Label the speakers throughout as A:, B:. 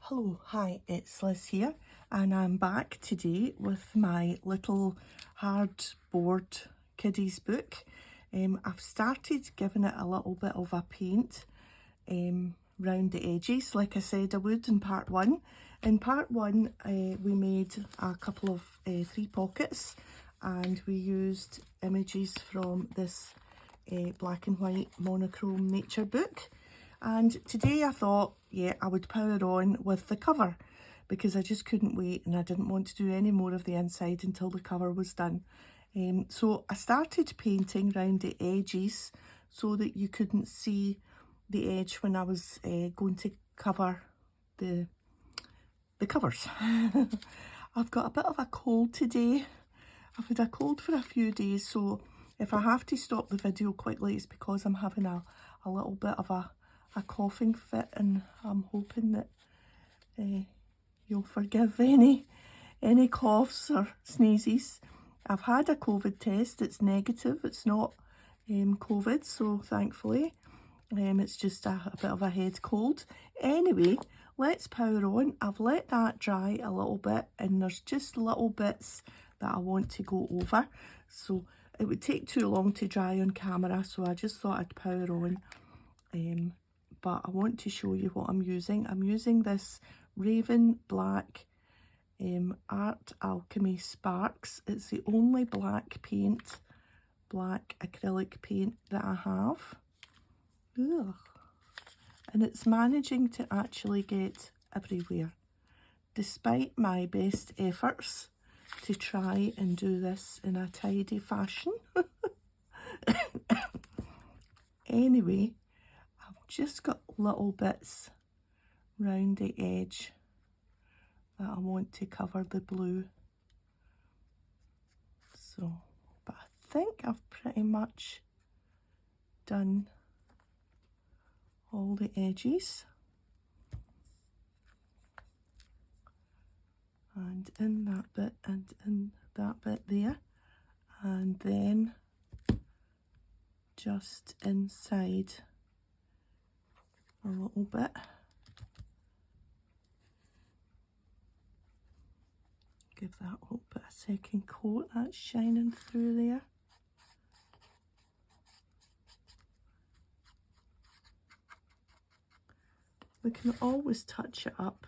A: Hello, hi, it's Liz here, and I'm back today with my little hardboard kiddies book. I've started giving it a little bit of a paint round the edges, like I said I would in part one. In part one, we made a couple of 3 pockets, and we used images from this black and white monochrome nature book. And today I thought, yeah, I would power on with the cover because I just couldn't wait and I didn't want to do any more of the inside until the cover was done. So I started painting around the edges so that you couldn't see the edge when I was going to cover the covers. I've got a bit of a cold today. I've had a cold for a few days, so if I have to stop the video quickly, it's because I'm having a little bit of a coughing fit, and I'm hoping that you'll forgive any coughs or sneezes. I've had a COVID test, it's negative, it's not COVID, so thankfully it's just a bit of a head cold. Anyway, let's power on. I've let that dry a little bit, and there's just little bits that I want to go over, so it would take too long to dry on camera, so I just thought I'd power on. But I want to show you what I'm using. I'm using this Raven Black Art Alchemy Sparks. It's the only black acrylic paint that I have. Ugh. And it's managing to actually get everywhere, despite my best efforts to try and do this in a tidy fashion. Anyway, I've just got little bits round the edge that I want to cover the blue. So, but I think I've pretty much done all the edges. And in that bit and in that bit there. And then just inside a little bit. Give that a little bit of second coat, that's shining through there. We can always touch it up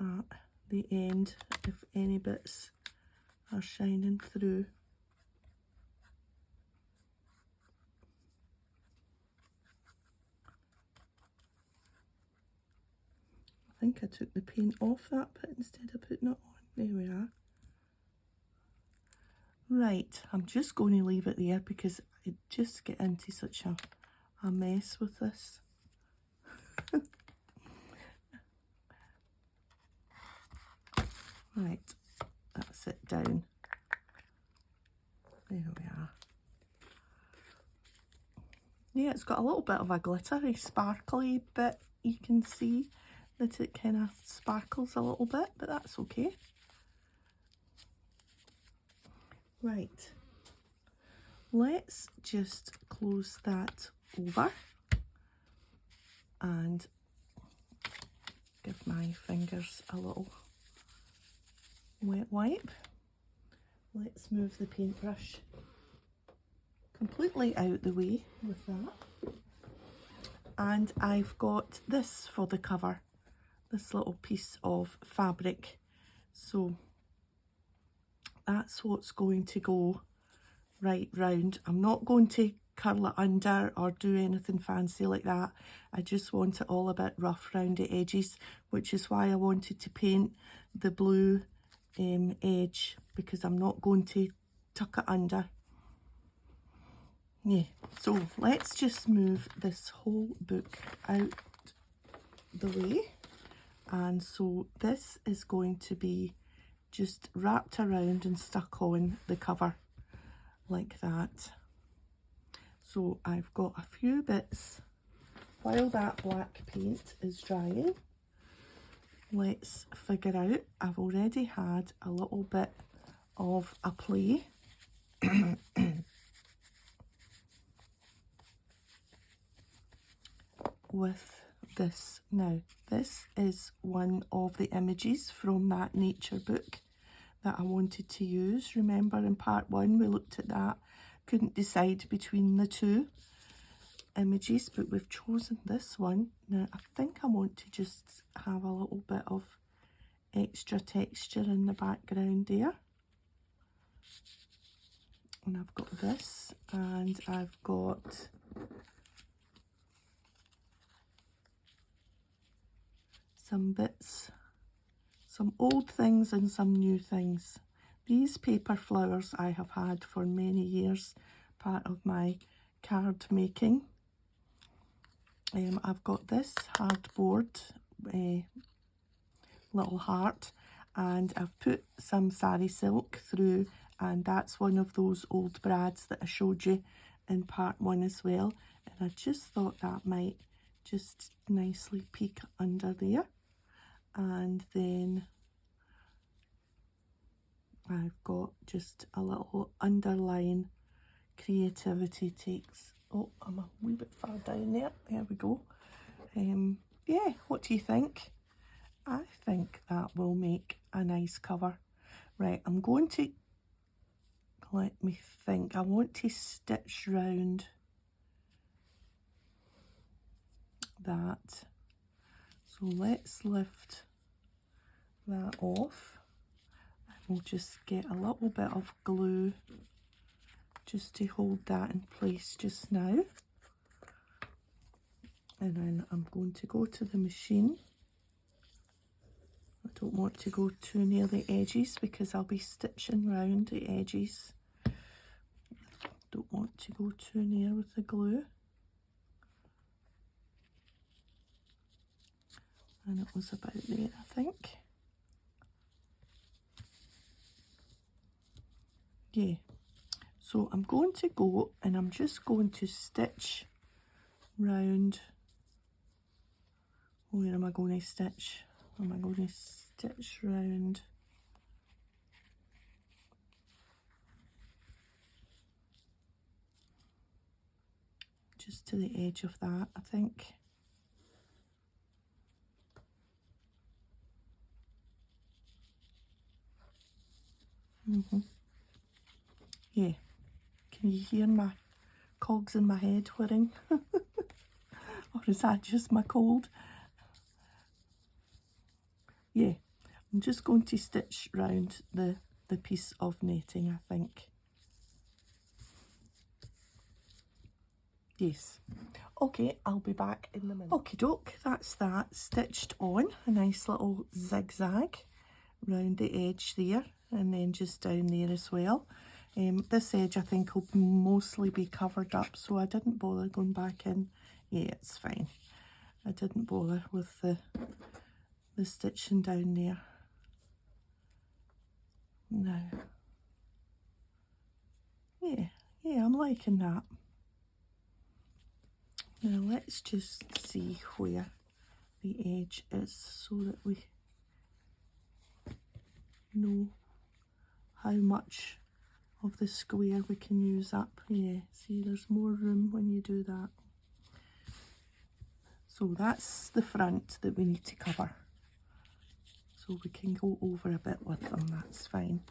A: at the end if any bits are shining through. I think I took the paint off that bit instead of putting it on. There we are. Right, I'm just going to leave it there because I just get into such a mess with this. Right, that's it down. There we are. Yeah, it's got a little bit of a glittery, sparkly bit. You can see that it kind of sparkles a little bit, but that's okay. Right, let's just close that over and give my fingers a little wet wipe. Let's move the paintbrush completely out the way with that. And I've got this for the cover, this little piece of fabric. So that's what's going to go right round. I'm not going to curl it under or do anything fancy like that. I just want it all a bit rough round the edges, which is why I wanted to paint the blue edge, because I'm not going to tuck it under. Yeah, so let's just move this whole book out the way. And so this is going to be just wrapped around and stuck on the cover like that. So I've got a few bits while that black paint is drying. Let's figure out, I've already had a little bit of a play with this now. This is one of the images from that nature book that I wanted to use. Remember in part 1 we looked at that, couldn't decide between the two images, but we've chosen this one. Now I think I want to just have a little bit of extra texture in the background there. And I've got this, and I've got some bits, some old things and some new things. These paper flowers I have had for many years, part of my card making. I've got this hardboard little heart, and I've put some sari silk through, and that's one of those old brads that I showed you in part 1 as well. And I just thought that might just nicely peek under there. And then I've got just a little underline. Creativity takes, oh, I'm a wee bit far down there. There we go. Yeah, what do you think? I think that will make a nice cover. Right, I'm going to, let me think, I want to stitch round that. So let's lift that off. And we'll just get a little bit of glue just to hold that in place just now. And then I'm going to go to the machine. I don't want to go too near the edges because I'll be stitching round the edges. Don't want to go too near with the glue. And it was about there, I think. Yeah. So I'm going to go and I'm just going to stitch round. Where am I going to stitch? Am I going to stitch round? Just to the edge of that, I think. Yeah. Can you hear my cogs in my head whirring? Or is that just my cold? Yeah, I'm just going to stitch round the piece of netting, I think. Yes. Okay, I'll be back in a minute. Okie doke, that's that stitched on. A nice little zigzag round the edge there, and then just down there as well. This edge I think will mostly be covered up, so I didn't bother going back in. Yeah, it's fine. I didn't bother with the stitching down there. No. Yeah, I'm liking that. Now let's just see where the edge is so that we know how much of the square we can use up. Yeah, see, there's more room when you do that. So that's the front that we need to cover. So we can go over a bit with them, that's fine.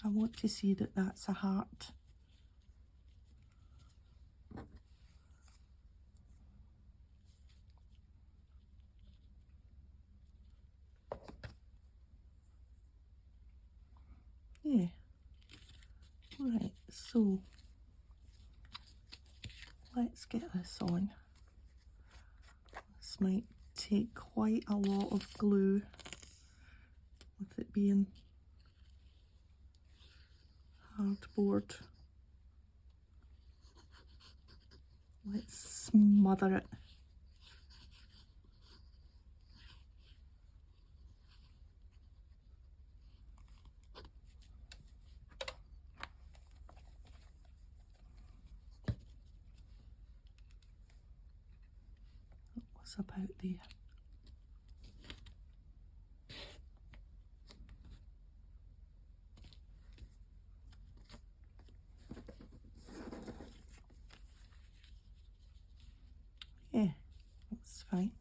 A: I want to see that that's a heart. Yeah. Right, so let's get this on. This might take quite a lot of glue with it being hardboard. Let's smother it. What's about there? Yeah, that's fine.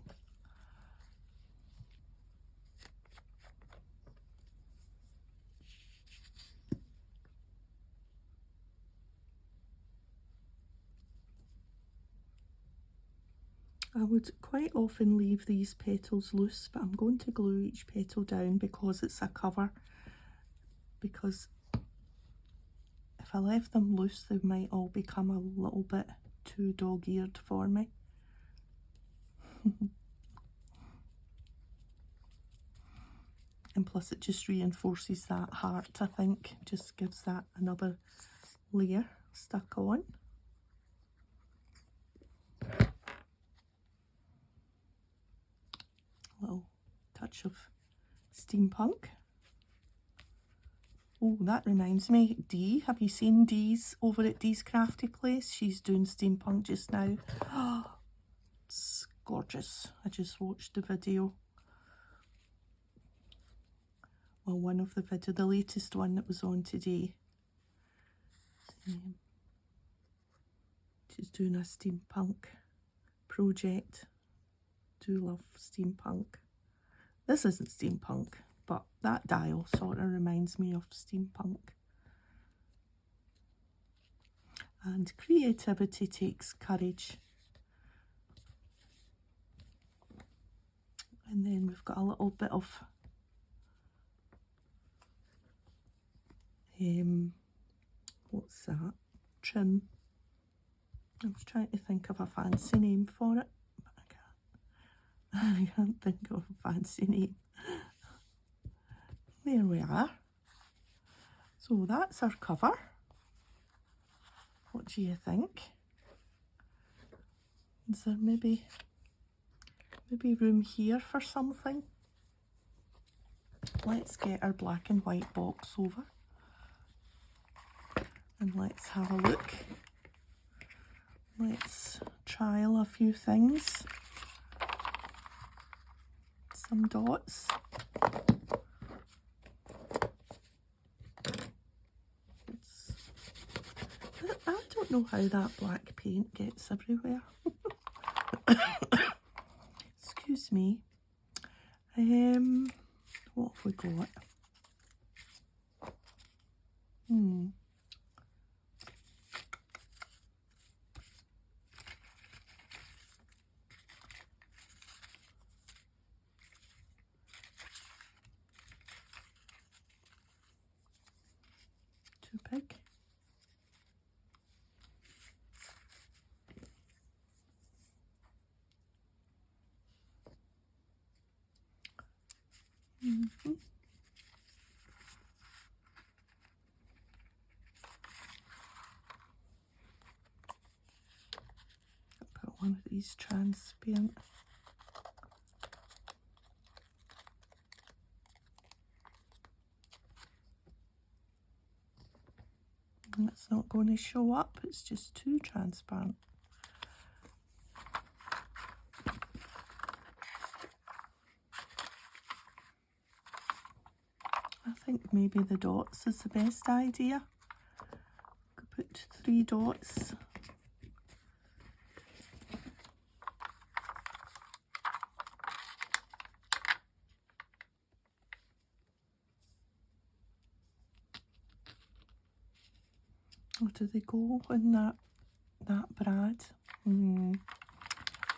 A: I would quite often leave these petals loose, but I'm going to glue each petal down because it's a cover. Because if I left them loose, they might all become a little bit too dog-eared for me. And plus it just reinforces that heart, I think. Just gives that another layer stuck on. Little touch of steampunk. Oh, that reminds me, Dee, have you seen Dee's over at Dee's Crafty Place? She's doing steampunk just now. Oh, it's gorgeous. I just watched the video. Well, one of the video, the latest one that was on today. She's doing a steampunk project. Do love steampunk. This isn't steampunk, but that dial sort of reminds me of steampunk. And creativity takes courage. And then we've got a little bit of what's that? Trim. I was trying to think of a fancy name for it, but I can't. I can't think of a fancy name. There we are. So that's our cover. What do you think? Is there maybe room here for something? Let's get our black and white box over and let's have a look. Let's trial a few things. Some dots. I don't know how that black paint gets everywhere. Excuse me. What have we got? Too big. Put one of these transparent. It's not going to show up, it's just too transparent. I think maybe the dots is the best idea. Could put 3 dots. Or do they go in that brad?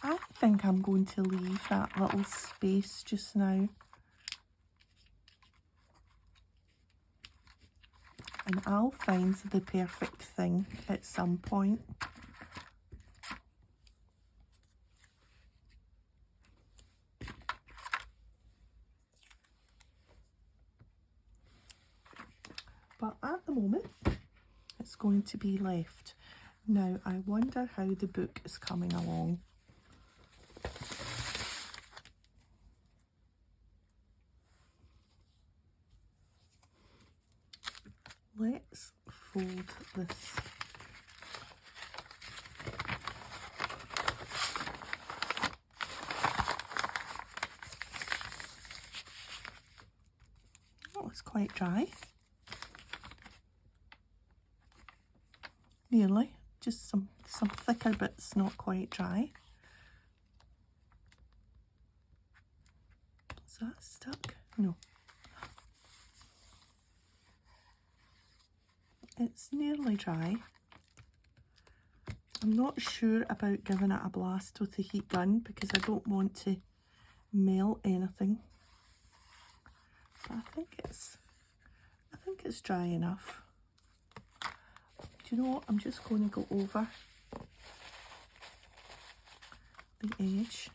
A: I think I'm going to leave that little space just now. And I'll find the perfect thing at some point. But at the moment, it's going to be left. Now, I wonder how the book is coming along. Let's fold this. Oh, it's quite dry. Nearly. Just some thicker bits, not quite dry. that stuck? No. It's nearly dry. I'm not sure about giving it a blast with the heat gun because I don't want to melt anything. But I think it's dry enough. Do you know what? I'm just going to go over the edge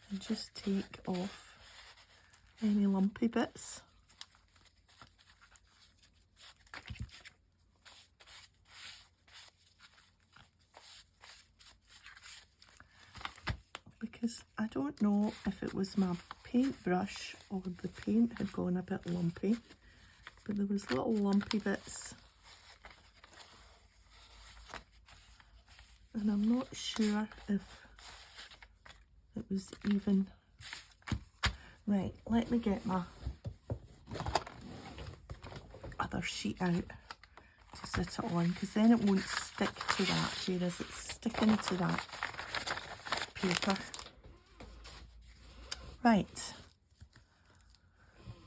A: and just take off any lumpy bits. Because I don't know if it was my paintbrush or the paint had gone a bit lumpy, but there was little lumpy bits. And I'm not sure if it was even. Right, let me get my other sheet out to sit it on, because then it won't stick to that, whereas it's sticking to that paper. Right,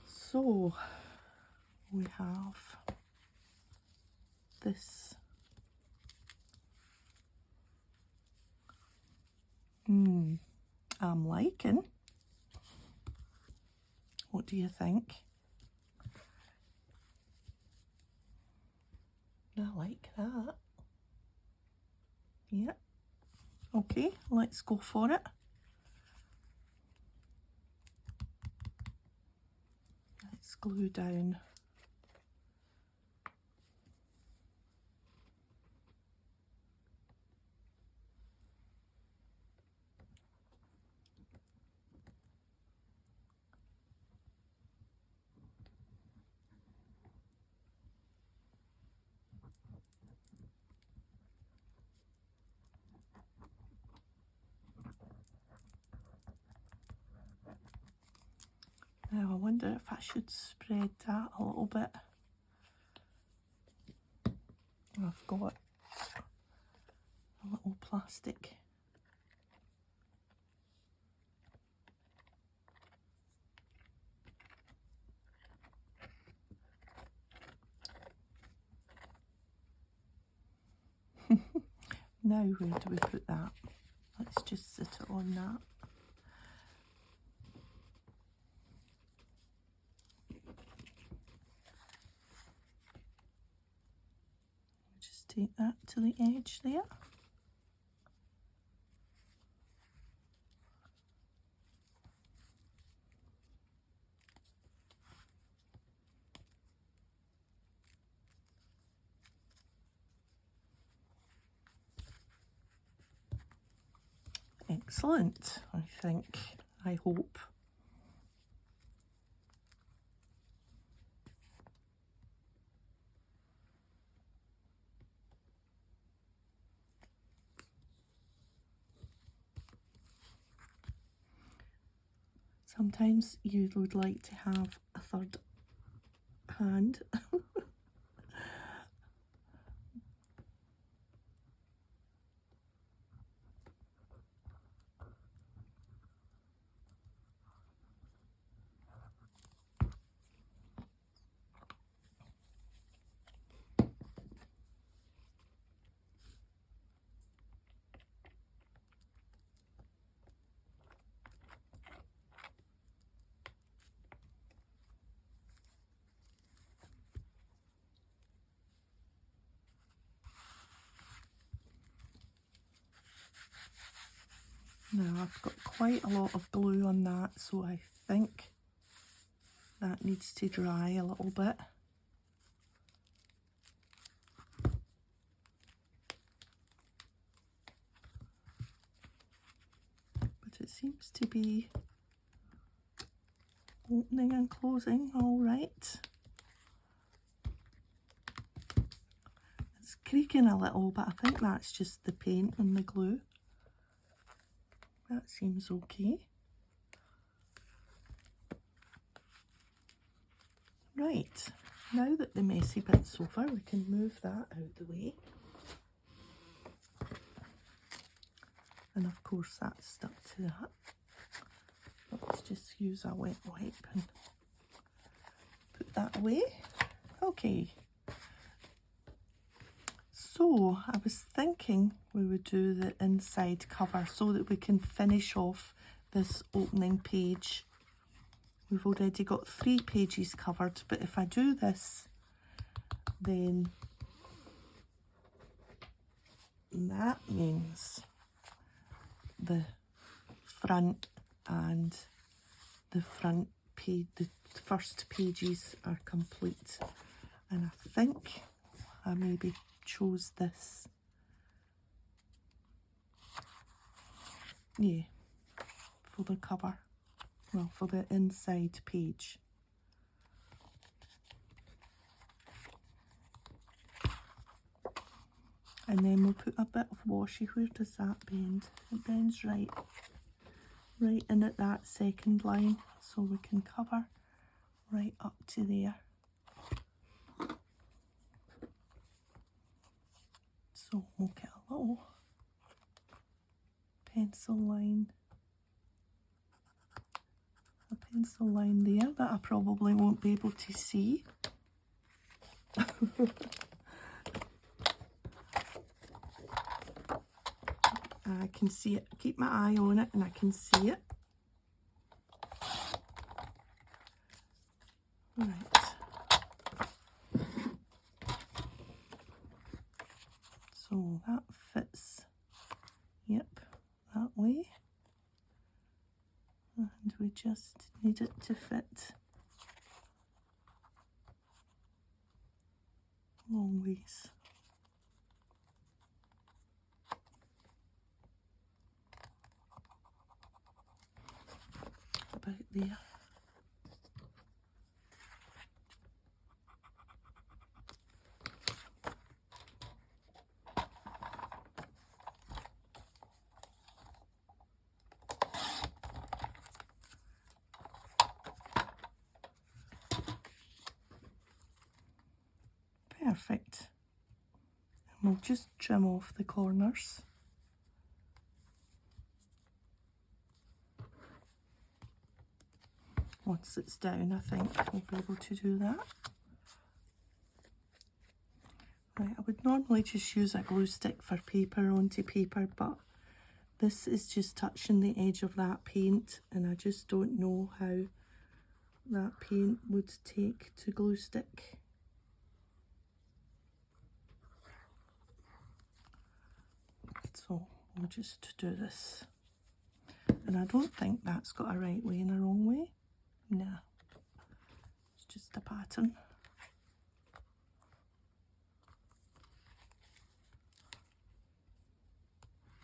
A: so we have this. I'm liking. What do you think? I like that. Yeah. Okay, let's go for it. Let's glue down. Now I wonder if I should spread that a little bit. I've got a little plastic. Now where do we put that? Let's just sit it on that. Just take that to the edge there. Excellent, I think, I hope. Sometimes you would like to have a third hand. Now I've got quite a lot of glue on that, so I think that needs to dry a little bit. But it seems to be opening and closing all right. It's creaking a little, but I think that's just the paint and the glue. That seems okay. Right, now that the messy bit's over, we can move that out the way. And of course that's stuck to that. Let's just use a wet wipe and put that away. Okay. So I was thinking we would do the inside cover so that we can finish off this opening page. We've already got 3 pages covered, but if I do this, then that means the front and the front page, the first pages are complete. And I think I maybe chose this. Yeah, for the cover. Well, for the inside page. And then we'll put a bit of washi. Where does that bend? It bends right in at that second line, so we can cover right up to there. So we'll get a little pencil line there that I probably won't be able to see. I can see it. Keep my eye on it and I can see it. Right. So that fits, yep, that way. And we just need it to fit long ways. About there. Perfect. And we'll just trim off the corners. Once it's down, I think we'll be able to do that. Right, I would normally just use a glue stick for paper onto paper, but this is just touching the edge of that paint, and I just don't know how that paint would take to glue stick. So we'll just do this. And I don't think that's got a right way and a wrong way. No, it's just a pattern.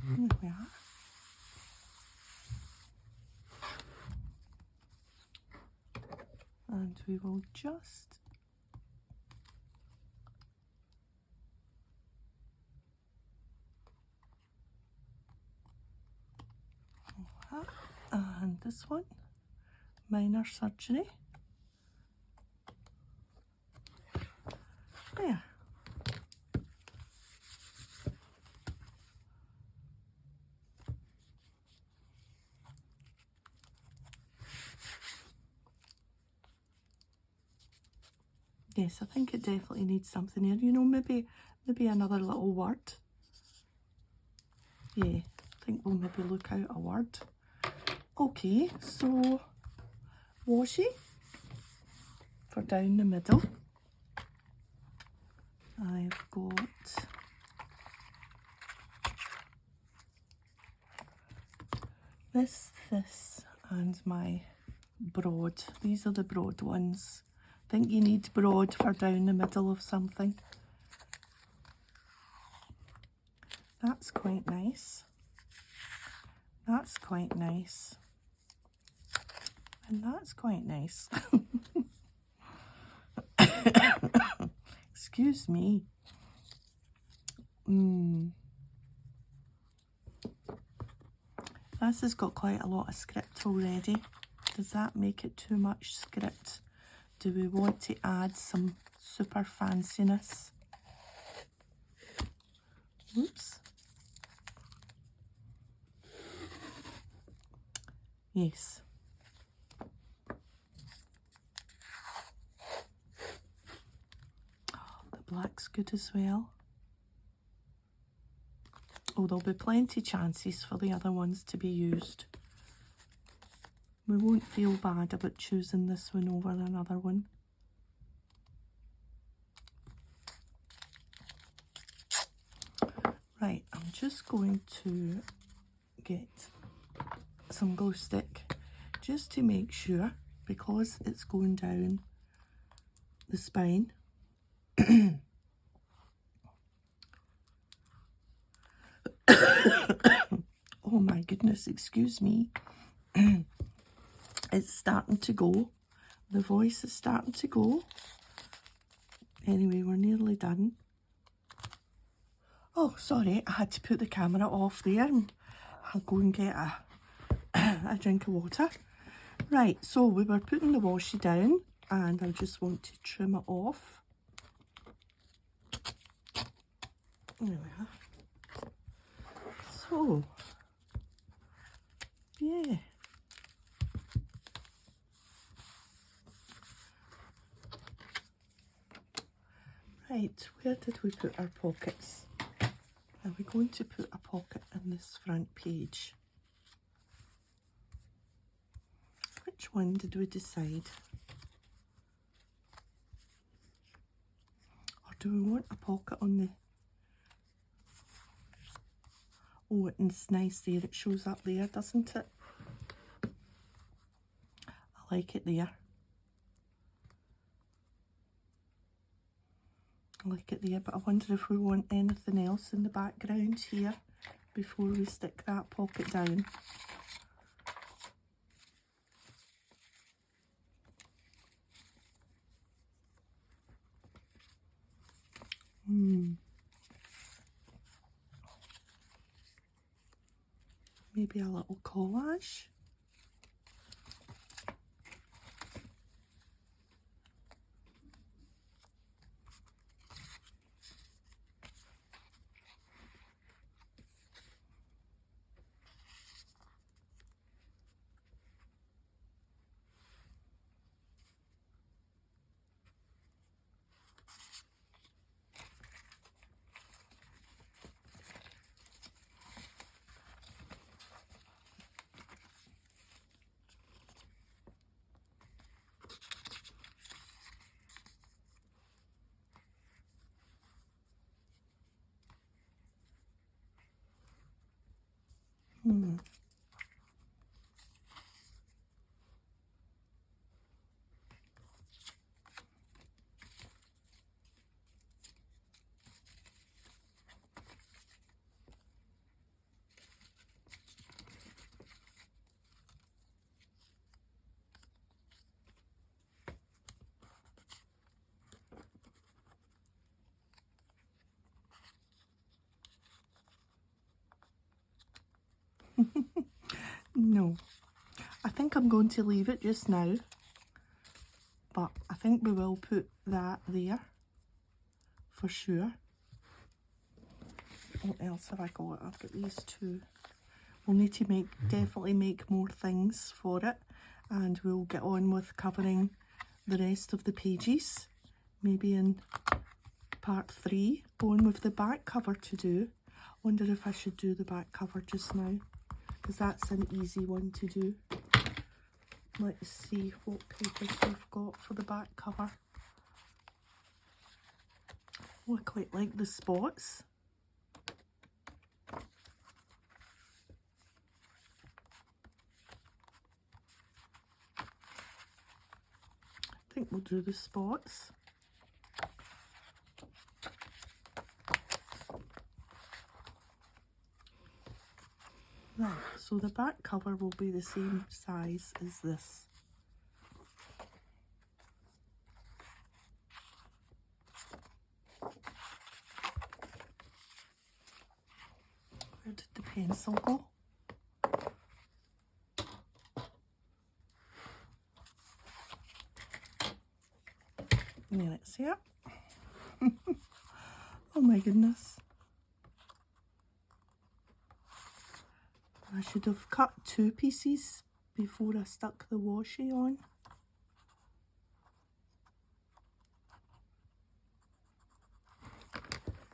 A: There we are. And we will just that. And this one, minor surgery. There. Yes, I think it definitely needs something here. You know, maybe another little word. Yeah, I think we'll maybe look out a word. Okay, so washi for down the middle. I've got this, and my broad. These are the broad ones. I think you need broad for down the middle of something. That's quite nice. That's quite nice. And that's quite nice. Excuse me. This has got quite a lot of script already. Does that make it too much script? Do we want to add some super fanciness? Oops. Yes. Oh, the black's good as well. Oh, there'll be plenty chances for the other ones to be used. We won't feel bad about choosing this one over another one. Right, I'm just going to get some glue stick just to make sure, because it's going down the spine. Oh my goodness, excuse me. It's starting to go. The voice is starting to go. Anyway, we're nearly done. Oh, sorry, I had to put the camera off there and I'll go and get a drink of water. Right, so we were putting the washi down and I just want to trim it off. There we are. So, yeah. Right, where did we put our pockets? Are we going to put a pocket in this front page? Which one did we decide? Or do we want a pocket on the... Oh, it's nice there, it shows up there, doesn't it? I like it there. I like it there, but I wonder if we want anything else in the background here before we stick that pocket down. Maybe a little collage. No, I think I'm going to leave it just now, but I think we will put that there for sure. What else have I got? I've got these two. We'll need to definitely make more things for it, and we'll get on with covering the rest of the pages, maybe in part 3, going with the back cover to do. Wonder if I should do the back cover just now, because that's an easy one to do. Let's see what papers we've got for the back cover. Oh, I quite like the spots. I think we'll do the spots. Right, so the back cover will be the same size as this. Where did the pencil go? There it's here. Oh my goodness. I should have cut 2 pieces before I stuck the washi on.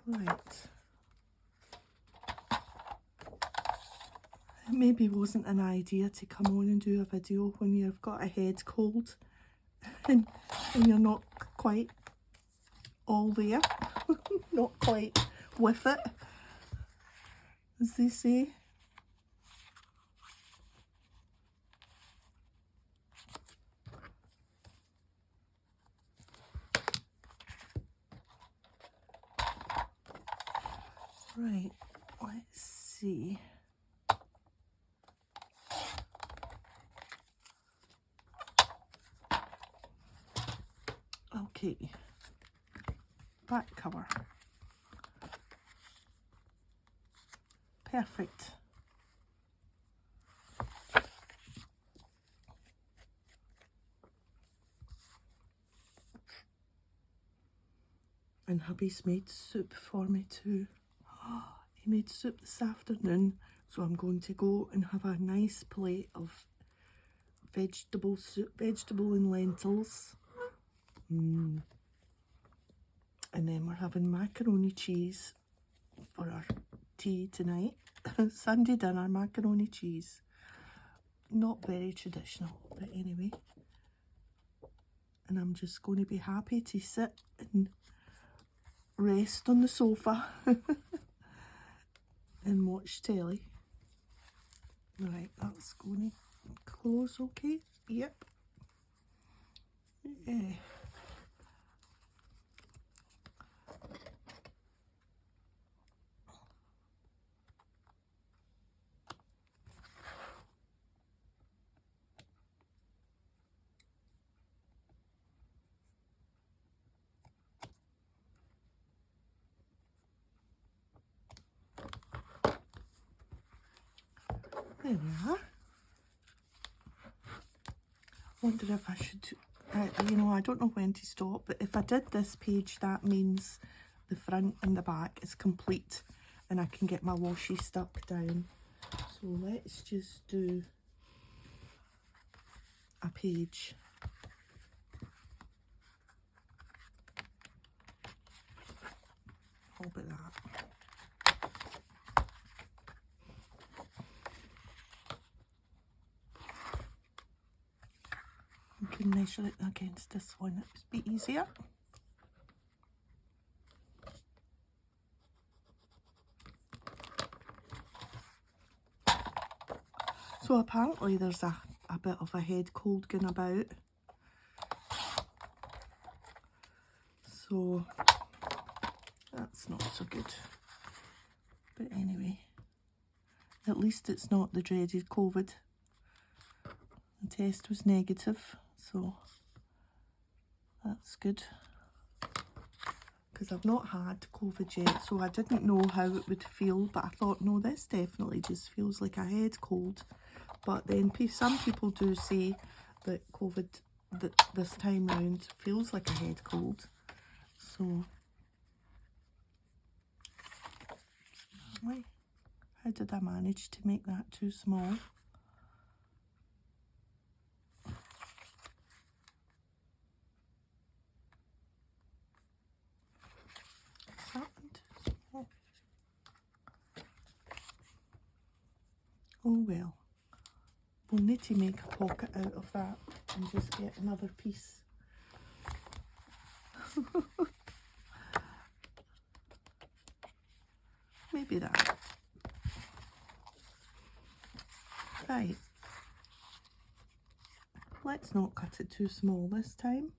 A: Right. It maybe wasn't an idea to come on and do a video when you've got a head cold and you're not quite all there, not quite with it, as they say. Right, let's see. Okay, back cover. Perfect. And hubby's made soup for me too. He made soup this afternoon, so I'm going to go and have a nice plate of vegetable soup, vegetable and lentils. And then we're having macaroni cheese for our tea tonight. Sunday dinner, macaroni cheese. Not very traditional, but anyway. And I'm just going to be happy to sit and rest on the sofa and watch telly. Right, that's going to close okay. Yep. Yeah. There we are. Wonder if I should, you know, I don't know when to stop, but if I did this page, that means the front and the back is complete and I can get my washi stuck down. So let's just do a page. How about that? I can measure it against this one, it would be easier. So apparently there's a bit of a head cold going about. So that's not so good. But anyway, at least it's not the dreaded COVID. The test was negative, so that's good. Because I've not had COVID yet, so I didn't know how it would feel, but I thought, no, this definitely just feels like a head cold. But then some people do say that COVID this time round feels like a head cold. So, how did I manage to make that too small? Oh well, we'll need to make a pocket out of that and just get another piece. Maybe that. Right, let's not cut it too small this time.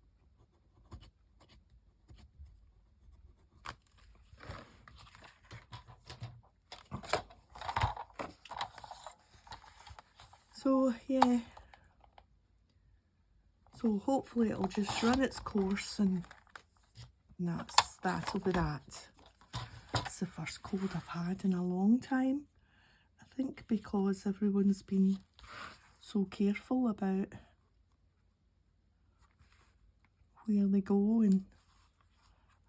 A: So yeah, so hopefully it'll just run its course and that'll be that. It's the first cold I've had in a long time, I think, because everyone's been so careful about where they go and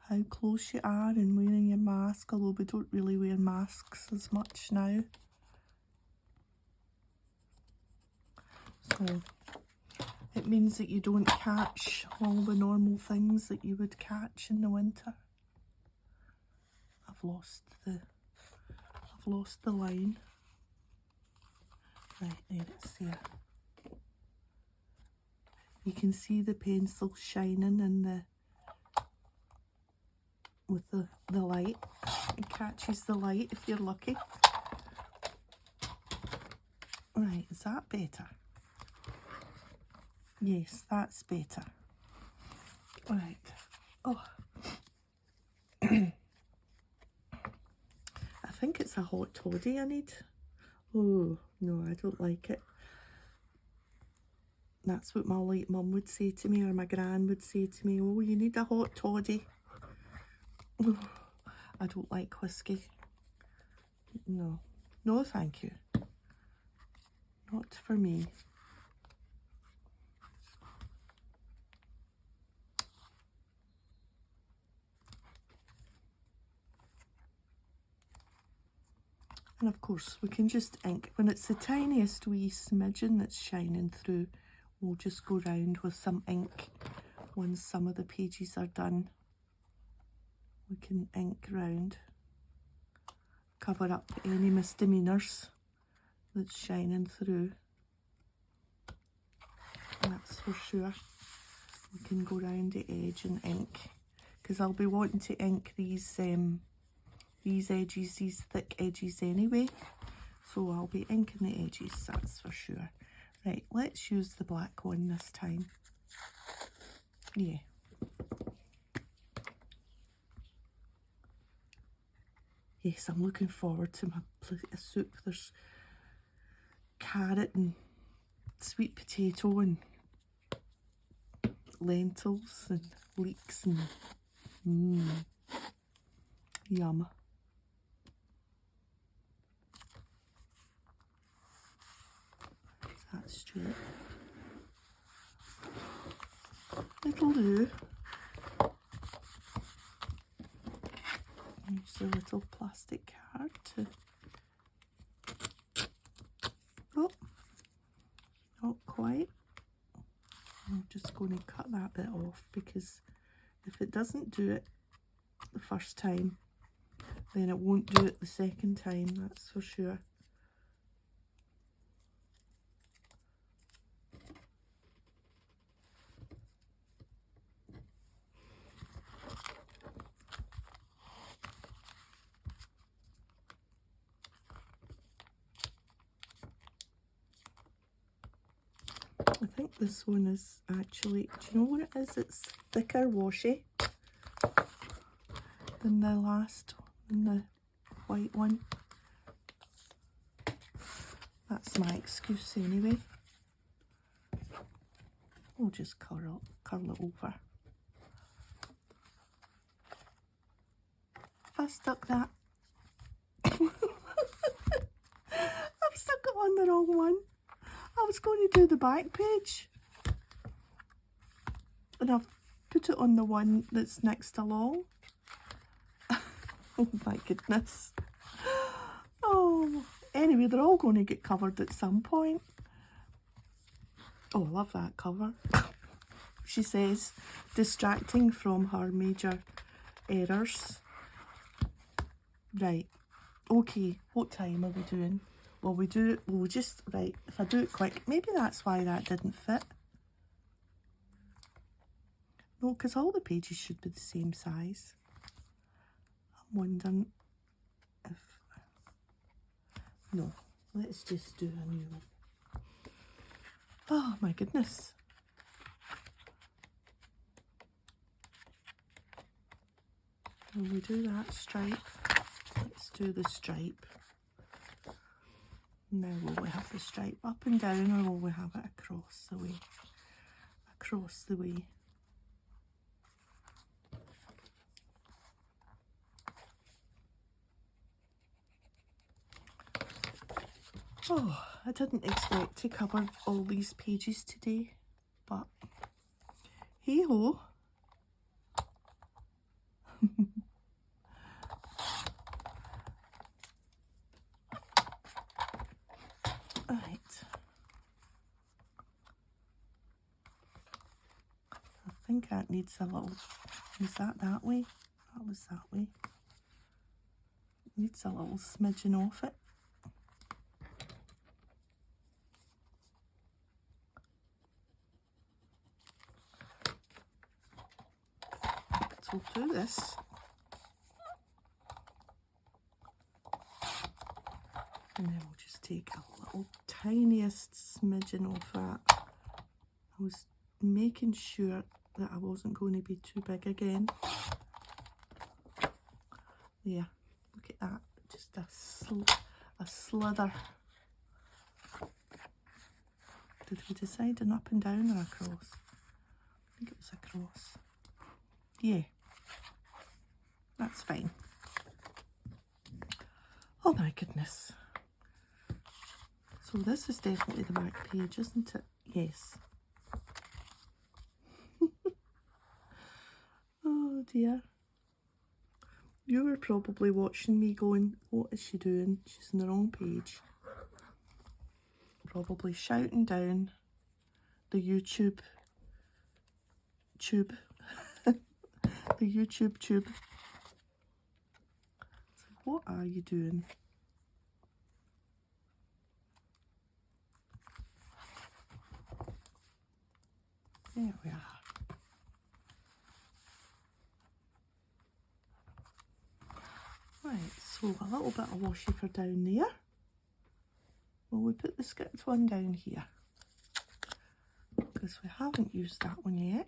A: how close you are and wearing your mask, although we don't really wear masks as much now. So it means that you don't catch all the normal things that you would catch in the winter. I've lost the line. Right, there it's there. You can see the pencil shining in with the light. It catches the light if you're lucky. Right, is that better? Yes, that's better. Right. Oh. I think it's a hot toddy I need. Oh, no, I don't like it. That's what my late mum would say to me, or my gran would say to me, oh, you need a hot toddy. Oh, I don't like whiskey. No. No, thank you. Not for me. And of course, we can just ink. When it's the tiniest wee smidgen that's shining through, we'll just go round with some ink. Once some of the pages are done, we can ink round. Cover up any misdemeanors that's shining through. And that's for sure. We can go round the edge and ink. Because I'll be wanting to ink these edges, these thick edges anyway. So I'll be inking the edges, that's for sure. Right, let's use the black one this time. Yeah. Yes, I'm looking forward to my plate of soup. There's carrot and sweet potato and lentils and leeks and yum. That's straight. It'll do. Use a little plastic card to... Oh, not quite. I'm just going to cut that bit off, because if it doesn't do it the first time, then it won't do it the second time, that's for sure. I think this one is actually, do you know what it is? It's thicker washi than the last, than the white one. That's my excuse anyway. We'll just curl it over. I stuck that. I've stuck it on the wrong one. I was going to do the back page, and I've put it on the one that's next along. Oh my goodness. Oh, anyway, they're all going to get covered at some point. Oh, I love that cover. She says, distracting from her major errors. Right, okay, what time are we doing? Well, we'll just, right, if I do it quick, maybe that's why that didn't fit. No, because all the pages should be the same size. I'm wondering if, no, let's just do a new one. Oh my goodness. Will we do that stripe? Let's do the stripe. Now will we have the stripe up and down, or will we have it across the way? Across the way. Oh, I didn't expect to cover all these pages today, but hey ho. Right. think that needs a little, was that way? That was that way. Needs a little smidgen off it. So we'll do this. And then we'll just take a little tiniest smidgen off that. I was making sure that I wasn't going to be too big again. There, look at that, just a slither. Did we decide an up and down or across? I think it was across. Yeah, that's fine. Oh my goodness. So this is definitely the back page, isn't it? Yes. Oh dear. You were probably watching me going, what is she doing? She's on the wrong page. Probably shouting down the YouTube tube. The YouTube tube. So what are you doing? There we are. Right, so a little bit of washi for down there. Well, we put the skipped one down here because we haven't used that one yet.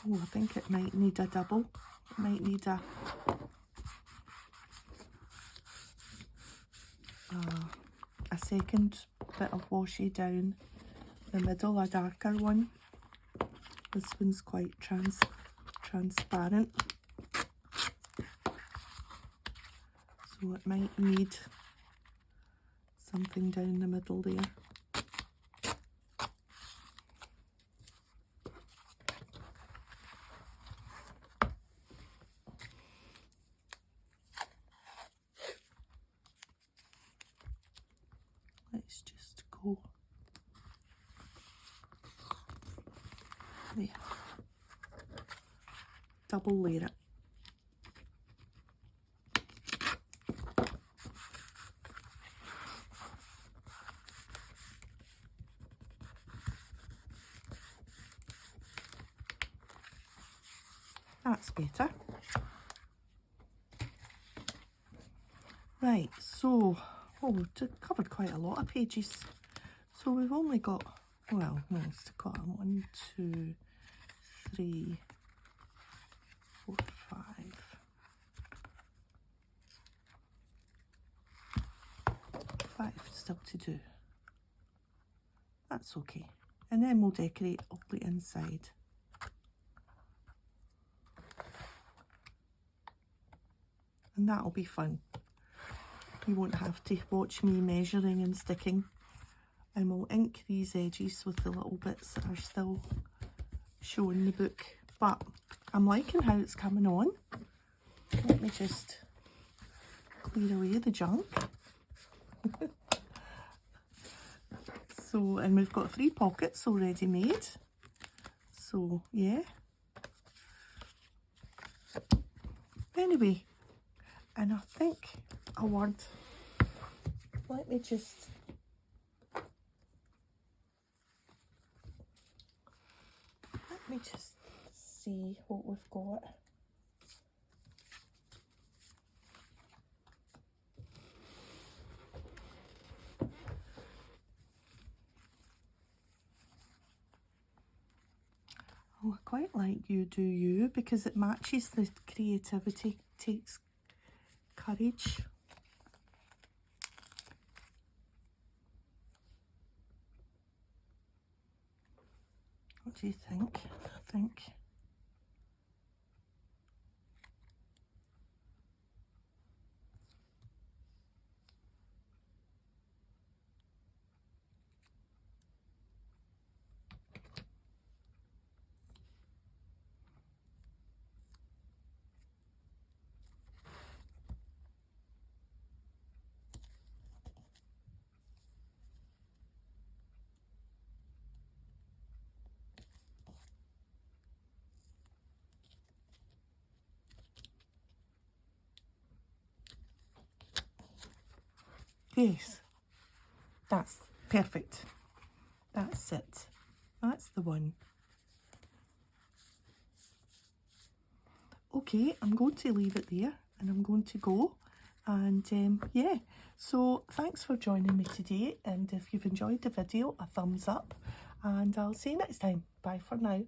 A: Oh, I think it might need a double. It might need a second bit of washi down the middle, a darker one. This one's quite transparent, so it might need something down the middle there. Let's just go there. Double layer it. That's better. Right, so, oh, we've covered quite a lot of pages. So we've only got, well, no, it's got 1, 2, 3, 4, 5. 5 still to do. That's okay. And then we'll decorate all the inside. And that'll be fun. You won't have to watch me measuring and sticking. And we'll ink these edges with the little bits that are still showing the book. But I'm liking how it's coming on. Let me just clear away the junk. So, and we've got 3 pockets already made. So, yeah. Anyway, and I think a word. Let me just see what we've got. Oh, I quite like You Do You because it matches the creativity, takes courage. What do you think? I think Yes, that's perfect. That's it. That's the one. Okay, I'm going to leave it there and I'm going to go. And yeah, so thanks for joining me today. And if you've enjoyed the video, a thumbs up. And I'll see you next time. Bye for now.